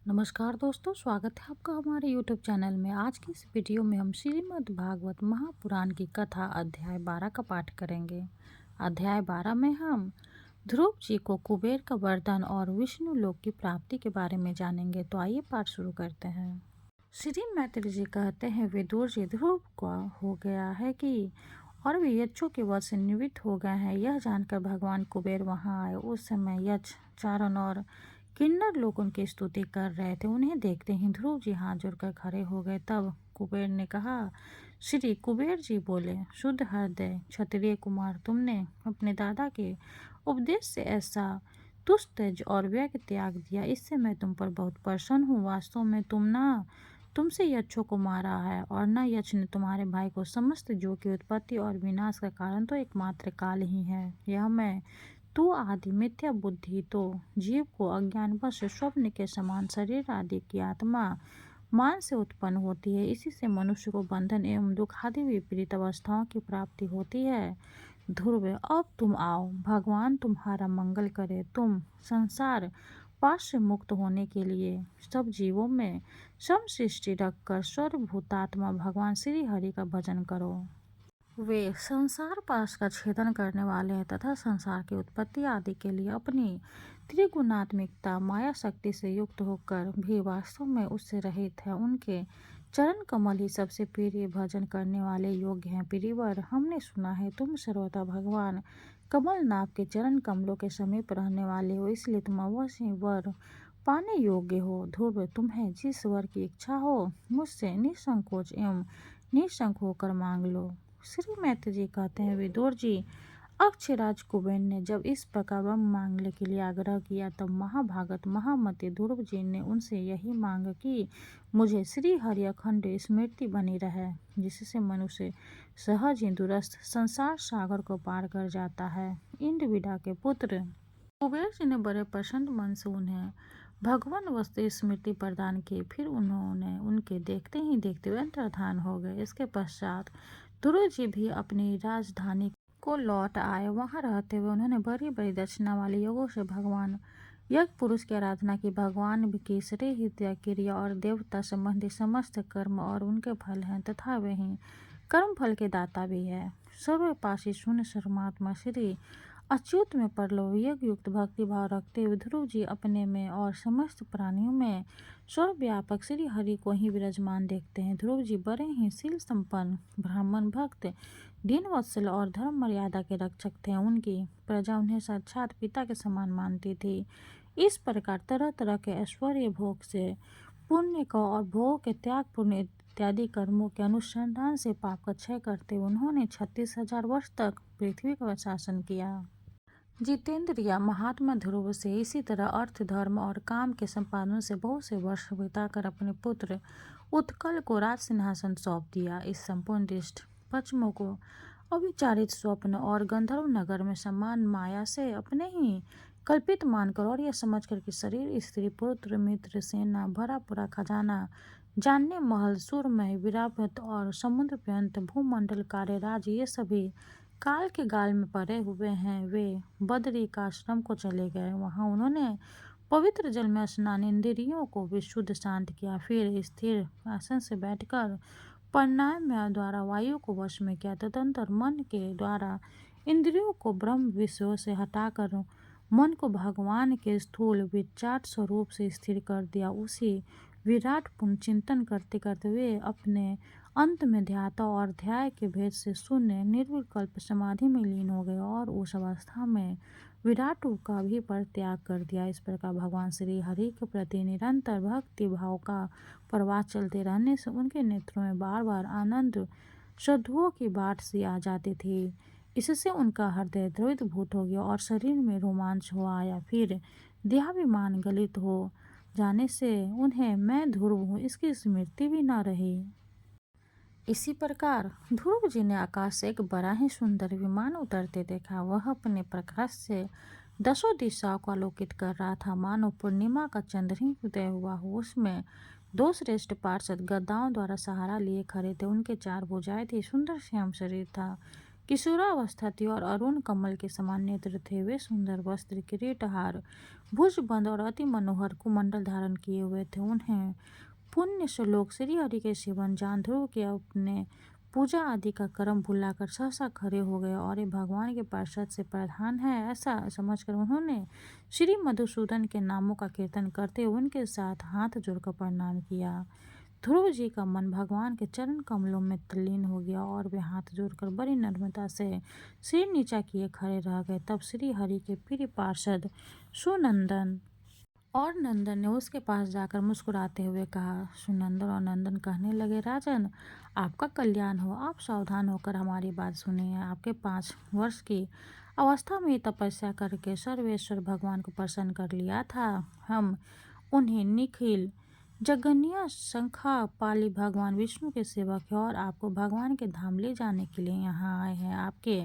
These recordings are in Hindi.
नमस्कार दोस्तों, स्वागत है आपका हमारे यूट्यूब चैनल में। आज की इस वीडियो में हम श्रीमद् भागवत महापुराण की कथा अध्याय 12 का पाठ करेंगे। अध्याय 12 में हम ध्रुव जी को कुबेर का वरदान और विष्णु लोक की प्राप्ति के बारे में जानेंगे। तो आइए पाठ शुरू करते हैं। श्री मैत्री जी कहते हैं, विदुर जी, ध्रुव को हो गया है कि और वे यक्षों के वध से निवृत्त हो गए हैं। यह जानकर भगवान कुबेर वहां आए। उस समय यक्ष चारण और किन्नर लोग उनकी स्तुति कर रहे थे। उन्हें देखते ही ध्रुव जी हाथ जोड़कर खड़े हो गए। तब कुबेर ने कहा, श्री कुबेर जी बोले, शुद्ध हृदय क्षत्रिय कुमार, तुमने अपने दादा के उपदेश से ऐसा तुष्ट और व्यग त्याग दिया, इससे मैं तुम पर बहुत प्रसन्न हूँ। वास्तव में तुमसे यक्षों को मारा है और न यक्ष ने तुम्हारे भाई को। समस्त जीवों की उत्पत्ति और विनाश का कारण तो एकमात्र काल ही है। यह मैं तू आदि मिथ्या बुद्धि तो जीव को अज्ञानवश स्वप्न के समान शरीर आदि की आत्मा मान से उत्पन्न होती है। इसी से मनुष्य को बंधन एवं दुख आदि विपरीत अवस्थाओं की प्राप्ति होती है। ध्रुव, अब तुम आओ, भगवान तुम्हारा मंगल करे। तुम संसार पाश से मुक्त होने के लिए सब जीवों में समसृष्टि रखकर सर्वभूतात्मा भगवान श्री हरि का भजन करो। वे संसार पाश का छेदन करने वाले हैं तथा संसार की उत्पत्ति आदि के लिए अपनी त्रिगुणात्मिकता माया शक्ति से युक्त होकर भी वास्तव में उससे रहित है। उनके चरण कमल ही सबसे प्रिय भजन करने वाले योग्य हैं। प्रियवर, हमने सुना है तुम सर्वथा भगवान कमल नाभ के चरण कमलों के समीप रहने वाले हो, इसलिए तुम अवश्य वर पाने योग्य हो। ध्रुव, तुम्हें जिस वर की इच्छा हो मुझसे निसंकोच एवं निशंक होकर मांग लो। श्री मैत्री जी कहते हैं, विदुर जी, अक्षराज कुबेर ने जब इस प्रकार वर मांगने के लिए आग्रह किया तब महाभागत महामती ध्रुव जी ने उनसे यही मांग कि मुझे श्री हरि अखंड स्मृति बनी रहे, जिससे मनुष्य सहज ही दूरस्थ संसार सागर को पार कर जाता है। इंद्रविदा के पुत्र कुबेर जी ने बड़े प्रसन्न मन से उन्हें भगवान वस्तु स्मृति प्रदान की। फिर उन्होंने उनके देखते ही देखते वे अंतर्धान हो गए। इसके पश्चात ध्रुव जी भी अपनी राजधानी को लौट आए। वहां रहते हुए उन्होंने बड़ी बड़ी दक्षिणा वाले योगों से भगवान यज्ञ पुरुष की आराधना की। भगवान की श्रेय हित क्रिया और देवता संबंधी समस्त कर्म और उनके फल हैं तथा वे ही कर्म फल के दाता भी है। सर्वपाशी शून्य सर्वमात्मा श्री अच्युत में परलोक युक्त भक्ति भाव रखते हुए ध्रुव जी अपने में और समस्त प्राणियों में सर्वव्यापक श्री हरि को ही विराजमान देखते हैं। ध्रुव जी बड़े ही शील संपन्न ब्राह्मण भक्त दीन वत्सल और धर्म मर्यादा के रक्षक थे। उनकी प्रजा उन्हें साक्षात पिता के समान मानती थी। इस प्रकार तरह तरह के ऐश्वर्य भोग से पुण्य का और भोग के त्याग पुण्य इत्यादि कर्मों के अनुसंधान से पाप का क्षय करते उन्होंने 36,000 वर्ष तक पृथ्वी का शासन किया। जितेंद्रिया महात्मा ध्रुव से इसी तरह अर्थ धर्म और काम के संपादन से बहुत से वर्ष बिताकर अपने पुत्र उत्कल को राज सिंहासन सौंप दिया। इस संपूर्ण दृष्ट पश्चिमों को अविचारित स्वप्न और गंधर्व नगर में समान माया से अपने ही कल्पित मानकर और यह समझकर कि शरीर स्त्री पुत्र मित्र सेना भरा पूरा खजाना जानने महल सुरमय विरापत और समुद्र पर्यंत भूमंडल कार्य राज ये सभी काल के गाल में पड़े हुए हैं, वे बदरी का आश्रम को चले गए। वहां उन्होंने पवित्र जल में स्नान इंद्रियों को विशुद्ध शांत किया। फिर स्थिर आसन से बैठकर प्राणायाम द्वारा वायु को वश में किया। तदंतर मन के द्वारा इंद्रियों को ब्रह्म विषयों से हटाकर मन को भगवान के स्थूल विचार स्वरूप से स्थिर कर दिया। उसी विराट पुण्य चिंतन करते करते वे अपने अंत में ध्याता और ध्याय के भेद से शून्य निर्विकल्प समाधि में लीन हो गए और उस अवस्था में विराट का भी परित्याग कर दिया। इस प्रकार भगवान श्री हरि के प्रति निरंतर भक्ति भाव का प्रवाह चलते रहने से उनके नेत्रों में बार बार आनंद श्रद्धुओं की बाट सी आ जाती थी। इससे उनका हृदय द्रवितभूत हो गया और शरीर में रोमांच हो आया। फिर देहाभिमान गलित हो जाने से उन्हें मैं ध्रुव हूँ इसकी स्मृति भी न रही। इसी प्रकार ध्रुव जी ने आकाश से एक बड़ा ही सुंदर विमान उतरते देखा। वह अपने प्रकाश से दसों दिशाओं को आलोकित कर रहा था, मानो पूर्णिमा का चंद्र ही उदय हुआ हो। उसमें दो श्रेष्ठ पार्षद गद्दाओं द्वारा सहारा लिए खड़े थे। उनके चार भुजाएं थी, सुंदर श्याम शरीर था, किशोरावस्था थी और अरुण कमल के समान नेत्र थे। वे सुंदर वस्त्र, किरीट, हार, भुजबंद और अति मनोहर कुमंडल धारण किए हुए थे। उन्हें पुण्य श्लोक श्री हरि के सेवन जान ध्रुव के अपने पूजा आदि का कर्म भुलाकर सहसा खड़े हो गए और ये भगवान के पार्षद से प्रधान है ऐसा समझकर उन्होंने श्री मधुसूदन के नामों का कीर्तन करते हुए उनके साथ हाथ जोड़कर प्रणाम किया। ध्रुव जी का मन भगवान के चरण कमलों में तल्लीन हो गया और वे हाथ जोड़कर बड़ी नम्रता से सिर नीचा किए खड़े रह गए। तब श्री हरि के प्रिय पार्षद सुनंदन और नंदन ने उसके पास जाकर मुस्कुराते हुए कहा। सुनंदन और नंदन कहने लगे, राजन आपका कल्याण हो, आप सावधान होकर हमारी बात सुनिए। आपके 5 वर्ष की अवस्था में तपस्या करके सर्वेश्वर भगवान को प्रसन्न कर लिया था। हम उन्हें निखिल जगन्य शंखा पाली भगवान विष्णु के सेवक है और आपको भगवान के धाम ले जाने के लिए यहाँ आए हैं। आपके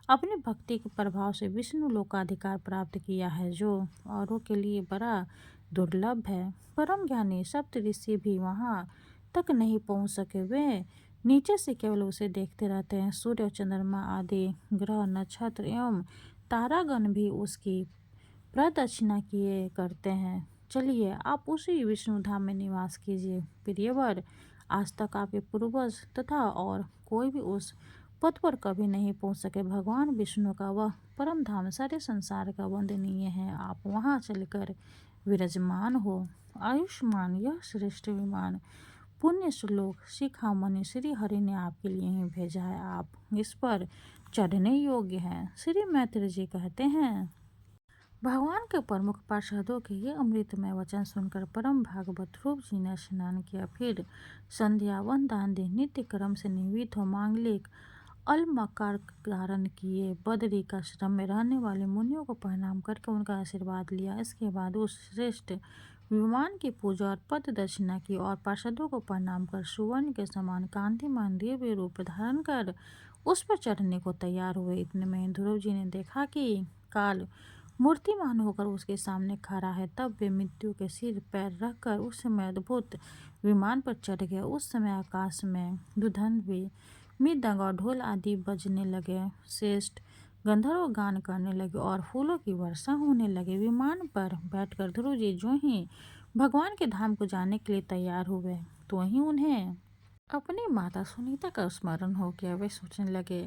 अपनी भक्ति के प्रभाव से विष्णु लोकाधिकार प्राप्त किया है जो औरों के लिए बड़ा दुर्लभ है। परम ज्ञानी सप्त ऋषि भी वहाँ तक नहीं पहुँच सके। वे नीचे से केवल उसे देखते रहते हैं। सूर्य, चंद्रमा आदि ग्रह, नक्षत्र एवं तारागण भी उसकी प्रदक्षिणा किए करते हैं। चलिए आप उसी विष्णु धाम में निवास कीजिए। प्रियवर, आज तक आपके पूर्वज तथा और कोई भी उस पद पर कभी नहीं पहुंच सके। भगवान विष्णु का वह परम धाम सारे संसार का वंदनीय है। आप वहां चलकर विराजमान हो। आयुष्मान यह श्रेष्ठ विमान पुण्य श्लोक शिखामणि श्री हरि ने आपके लिए ही भेजा है। आप इस पर चढ़ने योग्य हैं। श्री मैत्री जी कहते हैं, भगवान के प्रमुख पार्षदों के ये अमृतमय वचन सुनकर परम भागवत ध्रुव जी ने स्नान किया। फिर संध्या वंदन दे नित्य कर्म से निवृत्त हो मांगलिक अलमकार धारण किए। बदरी का आश्रम में रहने वाले मुनियों को प्रणाम करके उनका आशीर्वाद लिया। इसके बाद उस श्रेष्ठ विमान की पूजा और पद दक्षिणा की और पार्षदों को प्रणाम कर सुवर्ण के समान कांतिमान दिव्य रूप धारण कर उस पर चढ़ने को तैयार हुए। इतने में ध्रुव जी ने देखा कि काल मूर्तिमान होकर उसके सामने खड़ा है। तब वे मृत्यु के सिर पैर रखकर उस समय अद्भुत विमान पर चढ़ गए। उस समय आकाश में दुधंधवी मृदंग और ढोल आदि बजने लगे। श्रेष्ठ गंधर्व गान करने लगे और फूलों की वर्षा होने लगे। विमान पर बैठकर ध्रुव जी जो ही भगवान के धाम को जाने के लिए तैयार हुए तो ही उन्हें अपनी माता सुनीता का स्मरण हो गया। वे सोचने लगे,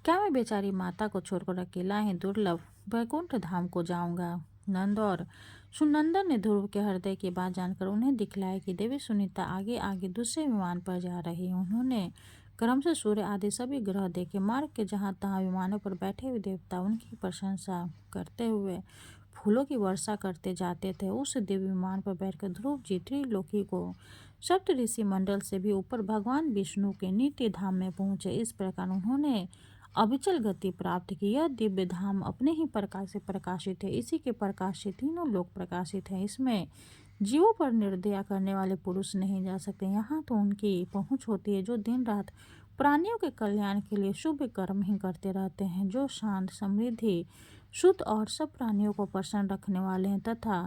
क्या मैं बेचारी माता को छोड़कर अकेला ही दुर्लभ वैकुंठ धाम को जाऊंगा। नंद और सुनंदन ने ध्रुव के हृदय की बात जानकर उन्हें दिखलाया कि देवी सुनीता आगे आगे दूसरे विमान पर जा रही। उन्होंने क्रम से सूर्य आदि सभी ग्रह देखे। मार्ग के जहाँ तहाँ विमानों पर बैठे हुए देवता उनकी प्रशंसा करते हुए फूलों की वर्षा करते जाते थे। उस दिव्य विमान पर बैठकर ध्रुव जी त्रिलोकी को सप्त ऋषि मंडल से भी ऊपर भगवान विष्णु के नित्य धाम में पहुंचे। इस प्रकार उन्होंने अविचल गति प्राप्त की। यह दिव्य धाम अपने ही प्रकाश से प्रकाशित है। इसी के प्रकाश से तीनों लोक प्रकाशित हैं। इसमें जीवों पर निर्दया करने वाले पुरुष नहीं जा सकते। यहाँ तो उनकी पहुँच होती है जो दिन रात प्राणियों के कल्याण के लिए शुभ कर्म ही करते रहते हैं, जो शांत, समृद्धि, शुद्ध और सब प्राणियों को प्रसन्न रखने वाले हैं तथा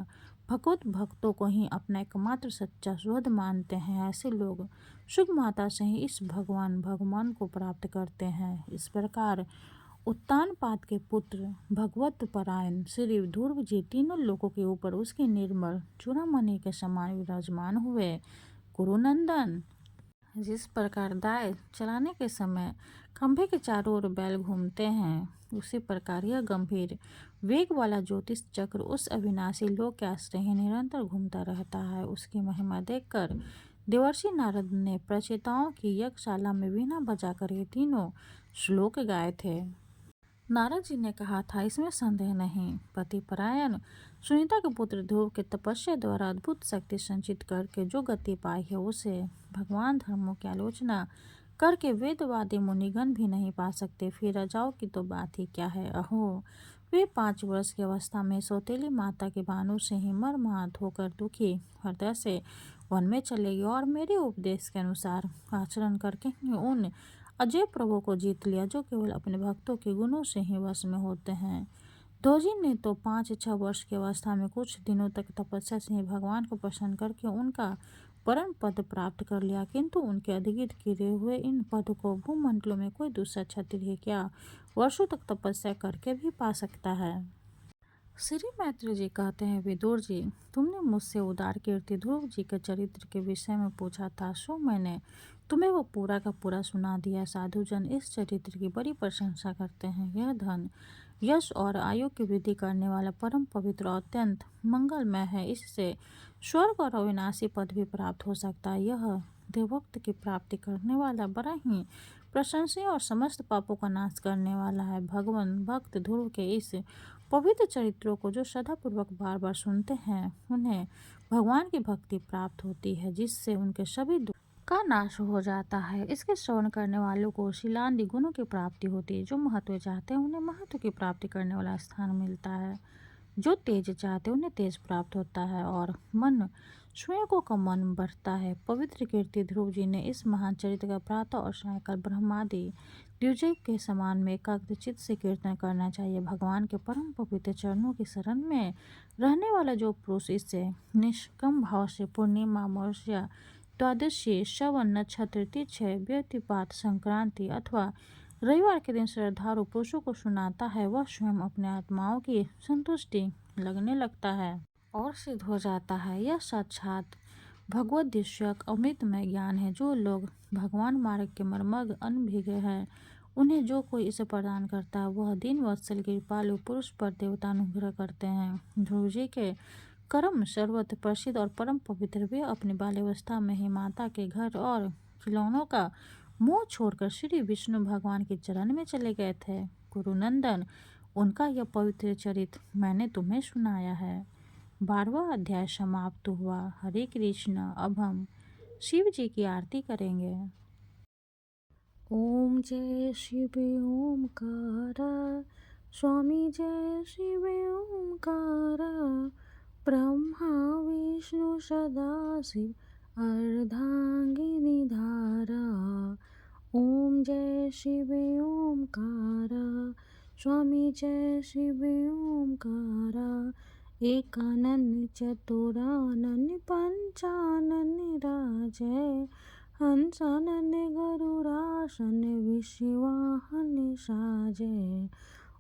भगवत भक्तों को ही अपना एकमात्र सच्चा सुहृद मानते हैं। ऐसे लोग सुख माता से ही इस भगवान को प्राप्त करते हैं। इस प्रकार उत्तानपाद के पुत्र भगवत परायण श्री ध्रुव जी तीनों लोकों के ऊपर उसके निर्मल चूड़ामणि के समान विराजमान हुए। कुरुनंदन, जिस प्रकार दाएं चलाने के समय खंभे के चारों ओर बैल घूमते हैं, उसी प्रकार यह गंभीर वेग वाला ज्योतिष चक्र उस अविनाशी लोक के आश्रय ही निरंतर घूमता रहता है। उसकी महिमा देखकर देवर्षि नारद ने प्रचेताओं की यज्ञशाला में वीणा बजाकर ये तीनों श्लोक गाए थे। नारद जी ने कहा था, इसमें संदेह नहीं, पतिपरायण सुनीता के पुत्र ध्रुव के तपस्या द्वारा अद्भुत शक्ति संचित करके जो गति पाई है उसे भगवान धर्मों की आलोचना करके वेदवादी मुनिगण भी नहीं पा सकते। फिर राजाओं की तो बात ही क्या है। अहो, वे 5 वर्ष की अवस्था में सौतेली माता के बाणों से ही मर्माहत होकर दुखी हृदय से वन में चले गए और मेरे उपदेश के अनुसार आचरण करके उन अजय प्रभु को जीत लिया जो केवल अपने भक्तों के गुणों से ही वश में होते हैं। ध्रुवजी ने तो 5-6 वर्ष की अवस्था में कुछ दिनों तक तपस्या से ही भगवान को प्रसन्न करके उनका परम पद प्राप्त कर लिया, किंतु उनके अधिकृत किए हुए इन पद को भूमंडलों में कोई दूसरा क्षत्रिय क्या वर्षों तक तपस्या करके भी पा सकता है। श्री मैत्री जी कहते हैं, विदुर जी, तुमने मुझसे उदार कीर्ति ध्रुव जी के चरित्र के विषय में पूछा था, सो मैंने तुम्हें वो पूरा का पूरा सुना दिया। साधुजन इस चरित्र की बड़ी प्रशंसा करते हैं। यह धन, यश और आयु की वृद्धि करने वाला परम पवित्र और अत्यंत मंगलमय है। इससे स्वर्ग और अविनाशी पद भी प्राप्त हो सकता है। यह देवभक्त की प्राप्ति करने वाला बड़ा ही प्रशंसनीय और समस्त पापों का नाश करने वाला है। भगवान भक्त ध्रुव के इस पवित्र चरित्रों को जो श्रद्धापूर्वक बार बार सुनते हैं, उन्हें भगवान की भक्ति प्राप्त होती है, जिससे उनके सभी दुख का नाश हो जाता है। इसके श्रवण करने वालों को शीलादि गुणों की प्राप्ति होती है। जो महत्व चाहते हैं उन्हें महत्व की प्राप्ति करने वाला स्थान मिलता है। जो तेज चाहते हैं उन्हें तेज प्राप्त होता है और मन स्वयं का मन बढ़ता है। पवित्र कीर्ति ध्रुव जी ने इस महान चरित्र का प्रातः और सायंकाल ब्रह्मादि द्विजय के समान में एकाग्र चित्त से कीर्तन करना चाहिए। भगवान के परम पवित्र चरणों की शरण में रहने वाला जो पुरुष इससे निष्कम भाव से पूर्णिमा, अमावस्या, द्वादशी, श्रवण नक्षत्र, तिथि, व्यतिपात, संक्रांति अथवा रविवार के दिन श्रद्धालु पुरुषों को सुनाता है, वह स्वयं अपने आत्माओं की संतुष्टि लगने लगता है और सिद्ध हो जाता है। यह साक्षात भगवत दिव्यक अमृतमय ज्ञान है। जो लोग भगवान मार्ग के मर्मज्ञ अनभिज्ञ हैं, उन्हें जो कोई इसे प्रदान करता है, वह दीन वत्सल कृपालु पुरुष पर देवता अनुग्रह करते हैं। ध्रुव जी के कर्म सर्वत्र प्रसिद्ध और परम पवित्र। वे अपनी बाल्यावस्था में ही माता के घर और खिलौनों का मोह छोड़कर श्री विष्णु भगवान के चरण में चले गए थे। कुरुनंदन, उनका यह पवित्र चरित्र मैंने तुम्हें सुनाया है। 12वां अध्याय समाप्त हुआ। हरे कृष्ण। अब हम शिव जी की आरती करेंगे। ओम जय शिव ओमकार, स्वामी जय शिव ओमकार, ब्रह्मा विष्णु सदाशिव अर्धांगिनी धारा। ओम जय शिव ओमकार, स्वामी जय शिव ओमकार, एकानन चतुरानन पंचानन राजय, हंसानन गरुड़ासन विश्ववाहन साजय।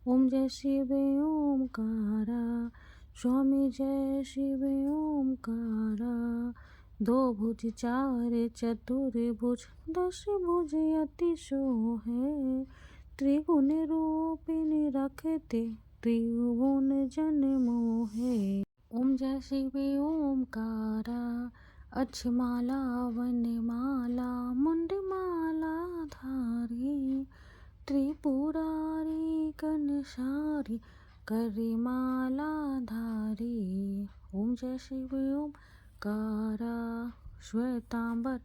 ओम जय शिव ओमकारा, स्वामी जय शिव ओमकारा, दो भुज चार चतुर भुज दश भुज अति सोहे, त्रिगुण रूपिणी रखते त्रिभुवन जन मोहे। ओम जय शिव ओमकारा, अक्षमाला वनमाला मुंडमाला धारी, त्रिपुरारी कनसारी करिमाला धारी। ओम जय शिव ओमकारा, श्वेतांबर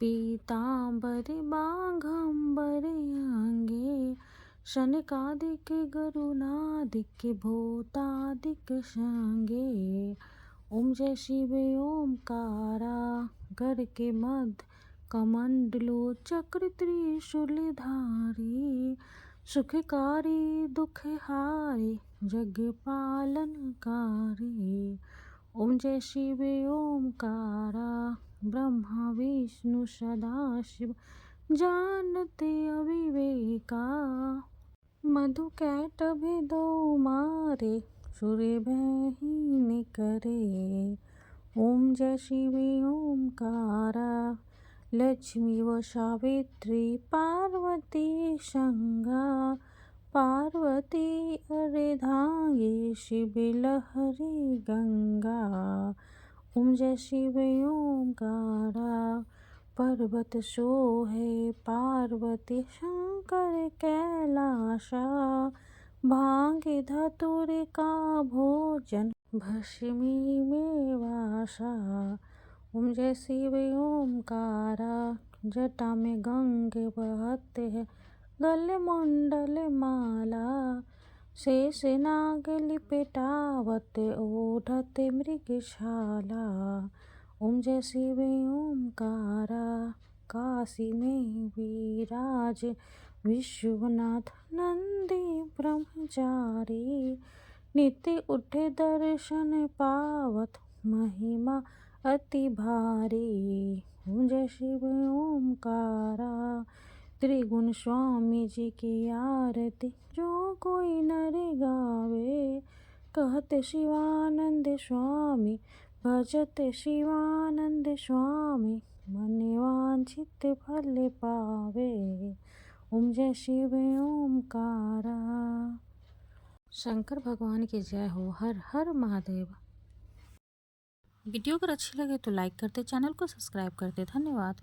पीतांबर बाघंबर अंगे, शनकादिक गरुनादिक भूतादिक संगे। ओम जय शिव ओमकारा, घर के मध्य कमंडलो चक्र त्रिशूल धारी, सुखकारी दुखहारी जग पालनकारी। ओम जय शिव ओमकारा, ब्रह्मा विष्णु सदाशिव जानते अविवेका, मधु कैटभ दो मारे सूर्य भयहीन करे। ओम जय शिव ओमकारा, लक्ष्मी व सावित्री पार्वती संगा, पार्वती अर्धांगी शिव लहरी गंगा। ओम जय शिव ओमकारा, पर्वत सोहे पार्वती शंकर कैलासा, भांगे धतुर का भोजन भस्मी में वासा। ओम जय शिव ओमकारा, जटा में गंगे बहते हैं गले मुंडल माला, शेष नाग लिपटावत ओढ़त मृगशाला। ओम जय शिव ओमकारा, काशी में विराज विश्वनाथ नंदी ब्रह्मचारी, नित्य उठे दर्शन पावत महिमा अति भारी। जय शिव ओमकारा। त्रिगुण स्वामी जी की आरती जो कोई नर गावे। कहते शिवानंद स्वामी भजते शिवानंद स्वामी। मन वांछित फल पावे। ओम जय शिव ओमकारा। शंकर भगवान की जय हो। हर हर महादेव। वीडियो अगर अच्छी लगे तो लाइक करते, चैनल को सब्सक्राइब करते। धन्यवाद।